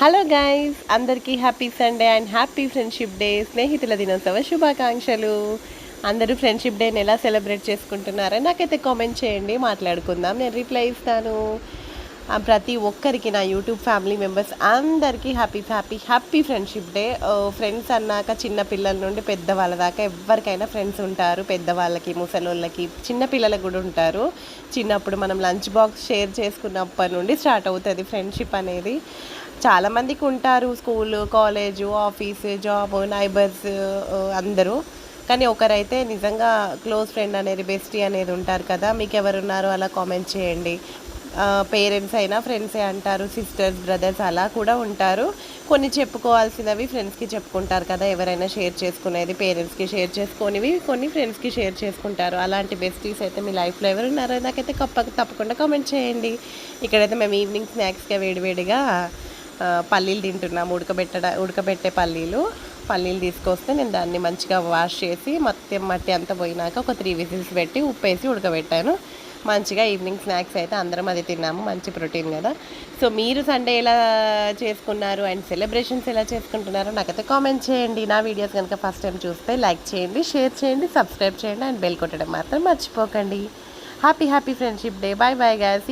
Hello guys, అందరికీ happy Sunday and happy friendship day. స్నేహితుల దినోత్సవ శుభాకాంక్షలు. అందరూ ఫ్రెండ్షిప్ డేని ఎలా సెలబ్రేట్ చేసుకుంటున్నారో నాకైతే కామెంట్ చేయండి, మాట్లాడుకుందాం. నేను రిప్లై ఇస్తాను. ప్రతి ఒక్కరికి, నా యూట్యూబ్ ఫ్యామిలీ మెంబర్స్ అందరికీ happy happy happy friendship day. Friends అన్నాక చిన్న పిల్లల నుండి పెద్దవాళ్ళ దాకా ఎవరికైనా ఫ్రెండ్స్ ఉంటారు. పెద్దవాళ్ళకి, ముసలోళ్ళకి, చిన్న పిల్లలకు కూడా ఉంటారు. చిన్నప్పుడు మనం లంచ్ బాక్స్ షేర్ చేసుకున్నప్పటి నుండి స్టార్ట్ అవుతుంది ఫ్రెండ్షిప్ అనేది. చాలామందికి ఉంటారు, school, college, office, job, neighbours అందరూ. కానీ ఒకరైతే నిజంగా క్లోజ్ ఫ్రెండ్ అనేది, బెస్టీ అనేది ఉంటారు కదా. మీకు ఎవరున్నారో అలా కామెంట్ చేయండి. పేరెంట్స్ అయినా ఫ్రెండ్సే అంటారు, సిస్టర్స్, బ్రదర్స్ అలా కూడా ఉంటారు. కొన్ని చెప్పుకోవాల్సినవి ఫ్రెండ్స్కి చెప్పుకుంటారు కదా. ఎవరైనా షేర్ చేసుకునేది పేరెంట్స్కి షేర్ చేసుకునేవి కొన్ని ఫ్రెండ్స్కి షేర్ చేసుకుంటారు. అలాంటి బెస్టీస్ అయితే మీ లైఫ్లో ఎవరున్నారో నాకైతే తప్పకుండా కామెంట్ చేయండి. ఇక్కడైతే మేము ఈవినింగ్ స్నాక్స్గా వేడివేడిగా పల్లీలు తింటున్నాము. ఉడకబెట్టే పల్లీలు తీసుకొస్తే నేను దాన్ని మంచిగా వాష్ చేసి మొత్తం మట్టి అంతా పోయినాక ఒక 3 విజిల్స్ పెట్టి ఉప్పేసి ఉడకబెట్టాను. మంచిగా ఈవినింగ్ స్నాక్స్ అయితే అందరం అది తిన్నాము. మంచి ప్రోటీన్ కదా. సో మీరు సండే ఎలా చేసుకున్నారు అండ్ సెలబ్రేషన్స్ ఎలా చేసుకుంటున్నారో నాకైతే కామెంట్ చేయండి. నా వీడియోస్ కనుక ఫస్ట్ టైం చూస్తే లైక్ చేయండి, షేర్ చేయండి, సబ్స్క్రైబ్ చేయండి అండ్ బెల్ కొట్టడం మాత్రం మర్చిపోకండి. Happy friendship day. Bye bye guys.